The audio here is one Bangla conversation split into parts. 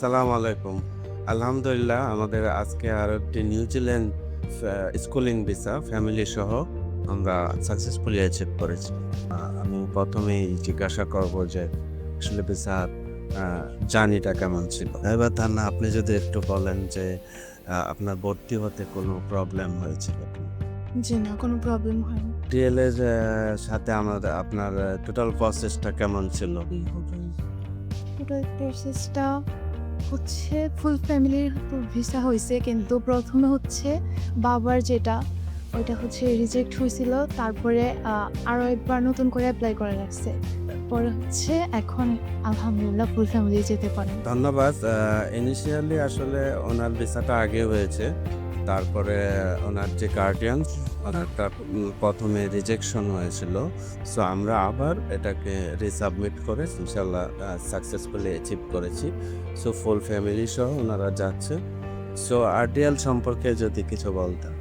আসসালামু আলাইকুম। আলহামদুলিল্লাহ আমাদের আজকে আরো একটি নিউজিল্যান্ড স্কুলিং ভিসা ফ্যামিলি সহ আমরা সাকসেসফুলি অ্যাচিভ করেছি। আমি ১ম এই জিজ্ঞাসা করব যে আসলে ভিসার আ জার্নিটা কেমন ছিল? এবার তান্না আপনি যদি একটু বলেন যে আপনার ভর্তি হতে কোনো প্রবলেম হয়েছিল কিনা? জি না, কোনো প্রবলেম হয়নি। ডিএল এর সাথে আপনার টোটাল প্রসেসটা কেমন ছিল? টোটাল প্রসেসটা হচ্ছে ফুল ফ্যামিলির ভিসা হইছে, কিন্তু ১ম এ হচ্ছে বাবার যেটা, ওইটা হচ্ছে রিজেক্ট হইছিল। তারপরে আরও একবার নতুন করে এপ্লাই করা লাগছে। পরে হচ্ছে এখন আলহামদুলিল্লাহ ফুল ফ্যামিলি যেতে পারেন। ধন্যবাদ। ইনিশিয়ালি আসলে ওনার ভিসাটা আগে হয়েছে। তারপরে ওনার যে গার্ডিয়ানস ওনারটা ১ম এ রিজেকশন হয়েছিল। সো আমরা আবার এটাকে রিসাবমিট করে ইনশাআল্লাহ সাকসেসফুলি অ্যাচিভ করেছি। সো ফুল ফ্যামিলি সহ ওনারা যাচ্ছে। সো আরডিএল সম্পর্কে যদি কিছু বলতেন।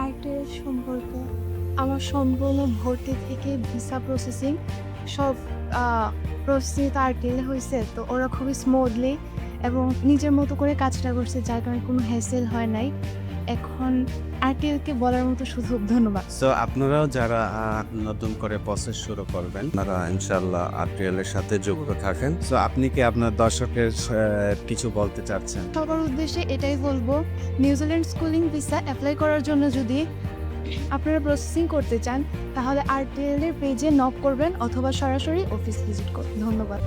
আর্টের সম্পর্কে আমার সম্পূর্ণ ভর্তি থেকে ভিসা প্রসেসিং সব প্রসেসিং তো আর্টেলে হয়েছে, তো ওরা খুবই স্মুথলি এবং নিজের মতো করে কাজটা করছে, যার কারণে কোনো হ্যাসেল হয় নাই। এখন আর্টেলকে বলার মতো শুধু ধন্যবাদ। সো আপনারাও যারা নতুন করে প্রসেস শুরু করবেন, আপনারা ইনশাআল্লাহ আরটিএল এর সাথে যুক্ত থাকেন। সো আপনি কি আপনার দর্শকের কিছু বলতে চাচ্ছেন? সবার উদ্দেশ্যে এটাই বলবো, নিউজিল্যান্ড স্কুলিং ভিসা অ্যাপ্লাই করার জন্য যদি আপনারা প্রসেসিং করতে চান, তাহলে আরটিএল এর পেজে নক করবেন অথবা সরাসরি অফিস ভিজিট করুন। ধন্যবাদ।